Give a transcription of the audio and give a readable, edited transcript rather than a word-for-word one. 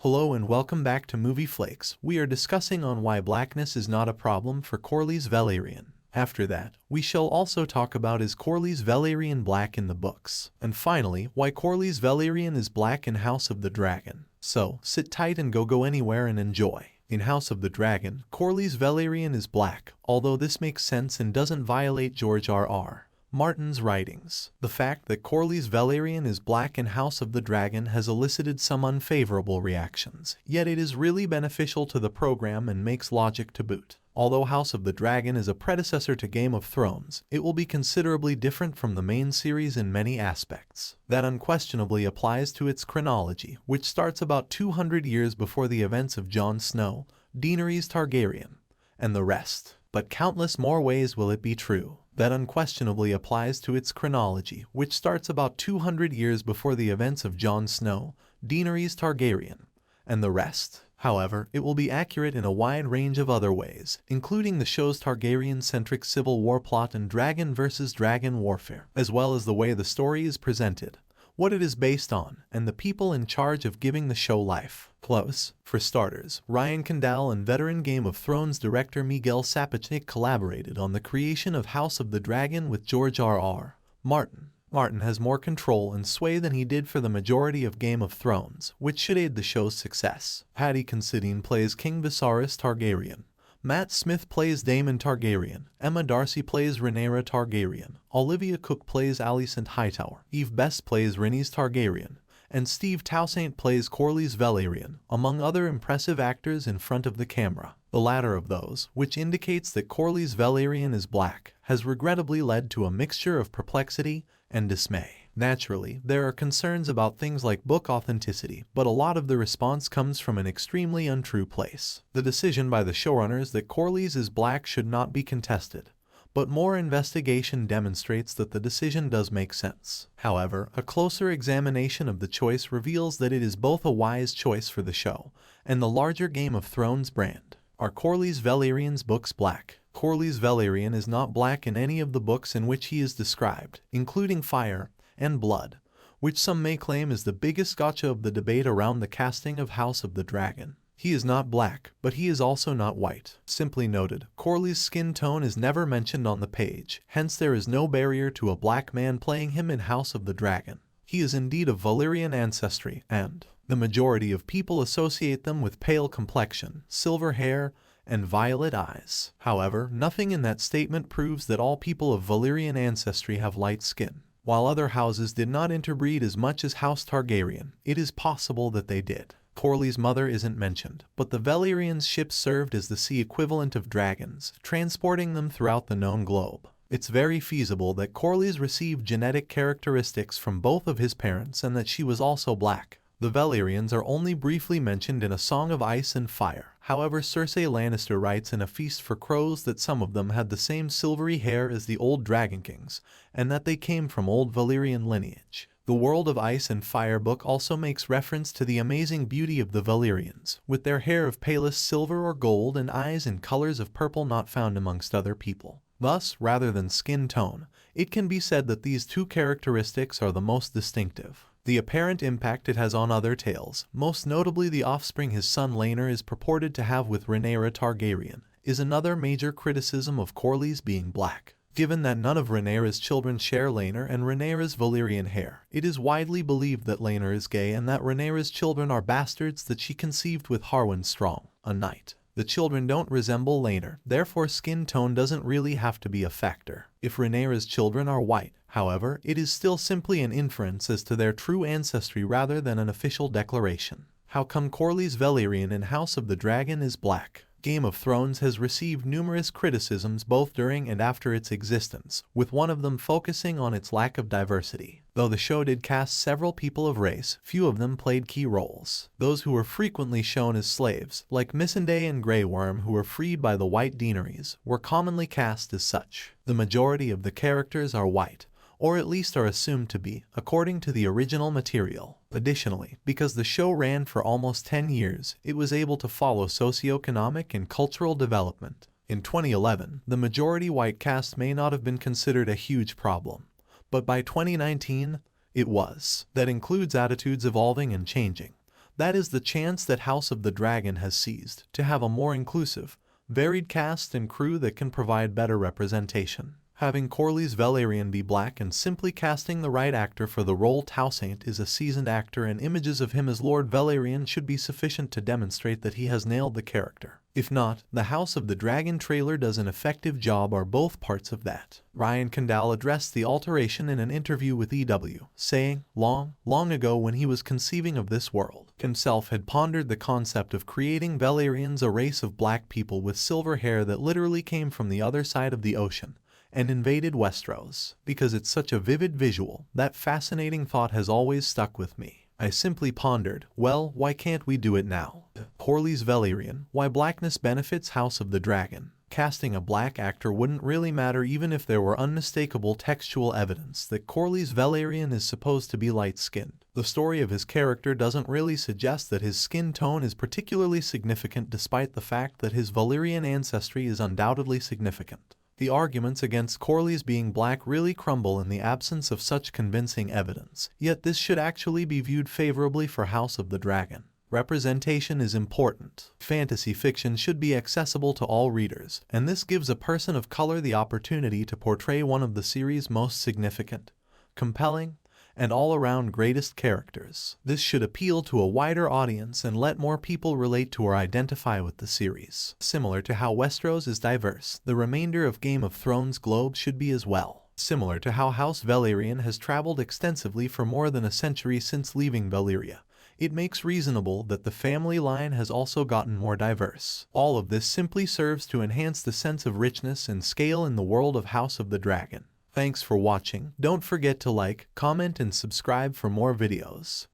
Hello and welcome back to Movie Flakes. We are discussing on why blackness is not a problem for Corlys Velaryon. After that, we shall also talk about is Corlys Velaryon black in the books. And finally, why Corlys Velaryon is black in House of the Dragon. So, sit tight and go anywhere and enjoy. In House of the Dragon, Corlys Velaryon is black, although this makes sense and doesn't violate George R.R. Martin's writings. The fact that Corlys Velaryon is black in House of the Dragon has elicited some unfavorable reactions, yet it is really beneficial to the program and makes logic to boot. Although House of the Dragon is a predecessor to Game of Thrones, it will be considerably different from the main series in many aspects. That unquestionably applies to its chronology, which starts about 200 years before the events of Jon Snow, Daenerys Targaryen, and the rest. But countless more ways will it be true. That unquestionably applies to its chronology, which starts about 200 years before the events of Jon Snow, Daenerys Targaryen, and the rest. However, it will be accurate in a wide range of other ways, including the show's Targaryen-centric civil war plot and dragon versus dragon warfare, as well as the way the story is presented, what it is based on, and the people in charge of giving the show life. Plus, for starters, Ryan Condal and veteran Game of Thrones director Miguel Sapochnik collaborated on the creation of House of the Dragon with George R.R. Martin. Martin has more control and sway than he did for the majority of Game of Thrones, which should aid the show's success. Paddy Considine plays King Viserys Targaryen. Matt Smith plays Daemon Targaryen, Emma Darcy plays Rhaenyra Targaryen, Olivia Cook plays Alicent Hightower, Eve Best plays Rhaenys Targaryen, and Steve Toussaint plays Corlys Velaryon, among other impressive actors in front of the camera. The latter of those, which indicates that Corlys Velaryon is black, has regrettably led to a mixture of perplexity and dismay. Naturally, there are concerns about things like book authenticity, but a lot of the response comes from an extremely untrue place. The decision by the showrunners that Corlys is black should not be contested, but more investigation demonstrates that the decision does make sense. However, a closer examination of the choice reveals that it is both a wise choice for the show and the larger Game of Thrones brand. Are Corlys Velaryon's books black? Corlys Velaryon is not black in any of the books in which he is described, including Fire and Blood, which some may claim is the biggest gotcha of the debate around the casting of House of the Dragon. He is not black, but he is also not white. Simply noted, Corlys' skin tone is never mentioned on the page, hence there is no barrier to a black man playing him in House of the Dragon. He is indeed of Valyrian ancestry, and the majority of people associate them with pale complexion, silver hair, and violet eyes. However, nothing in that statement proves that all people of Valyrian ancestry have light skin. While other houses did not interbreed as much as House Targaryen, it is possible that they did. Corlys' mother isn't mentioned, but the Velaryons' ships served as the sea equivalent of dragons, transporting them throughout the known globe. It's very feasible that Corlys received genetic characteristics from both of his parents and that she was also black. The Velaryons are only briefly mentioned in A Song of Ice and Fire. However, Cersei Lannister writes in A Feast for Crows that some of them had the same silvery hair as the old Dragon Kings, and that they came from old Valyrian lineage. The World of Ice and Fire book also makes reference to the amazing beauty of the Velaryons, with their hair of palest silver or gold and eyes in colors of purple not found amongst other people. Thus, rather than skin tone, it can be said that these two characteristics are the most distinctive. The apparent impact it has on other tales, most notably the offspring his son Laenor is purported to have with Rhaenyra Targaryen, is another major criticism of Corlys being black. Given that none of Rhaenyra's children share Laenor and Rhaenyra's Valyrian hair, it is widely believed that Laenor is gay and that Rhaenyra's children are bastards that she conceived with Harwin Strong, a knight. The children don't resemble Laenor, therefore skin tone doesn't really have to be a factor. If Rhaenyra's children are white, however, it is still simply an inference as to their true ancestry rather than an official declaration. How come Corlys Velaryon in House of the Dragon is black? Game of Thrones has received numerous criticisms both during and after its existence, with one of them focusing on its lack of diversity. Though the show did cast several people of race, few of them played key roles. Those who were frequently shown as slaves, like Missandei and Grey Worm who were freed by the White Daenerys, were commonly cast as such. The majority of the characters are white, or at least are assumed to be, according to the original material. Additionally, because the show ran for almost 10 years, it was able to follow socioeconomic and cultural development. In 2011, the majority white cast may not have been considered a huge problem, but by 2019, it was. That includes attitudes evolving and changing. That is the chance that House of the Dragon has seized, to have a more inclusive, varied cast and crew that can provide better representation. Having Corlys Velaryon be black and simply casting the right actor for the role. Toussaint is a seasoned actor and images of him as Lord Velaryon should be sufficient to demonstrate that he has nailed the character. If not, the House of the Dragon trailer does an effective job or both parts of that. Ryan Condal addressed the alteration in an interview with EW, saying, long ago when he was conceiving of this world, himself had pondered the concept of creating Velaryons, a race of black people with silver hair that literally came from the other side of the ocean and invaded Westeros. Because it's such a vivid visual, that fascinating thought has always stuck with me. I simply pondered, well, why can't we do it now? Corlys Velaryon, why blackness benefits House of the Dragon. Casting a black actor wouldn't really matter even if there were unmistakable textual evidence that Corlys Velaryon is supposed to be light-skinned. The story of his character doesn't really suggest that his skin tone is particularly significant despite the fact that his Valyrian ancestry is undoubtedly significant. The arguments against Corlys being black really crumble in the absence of such convincing evidence, yet this should actually be viewed favorably for House of the Dragon. Representation is important. Fantasy fiction should be accessible to all readers, and this gives a person of color the opportunity to portray one of the series' most significant, compelling, and all-around greatest characters. This should appeal to a wider audience and let more people relate to or identify with the series. Similar to how Westeros is diverse, the remainder of Game of Thrones globe should be as well. Similar to how House Velaryon has traveled extensively for more than a century since leaving Valyria, it makes reasonable that the family line has also gotten more diverse. All of this simply serves to enhance the sense of richness and scale in the world of House of the Dragon. Thanks for watching. Don't forget to like, comment, and subscribe for more videos.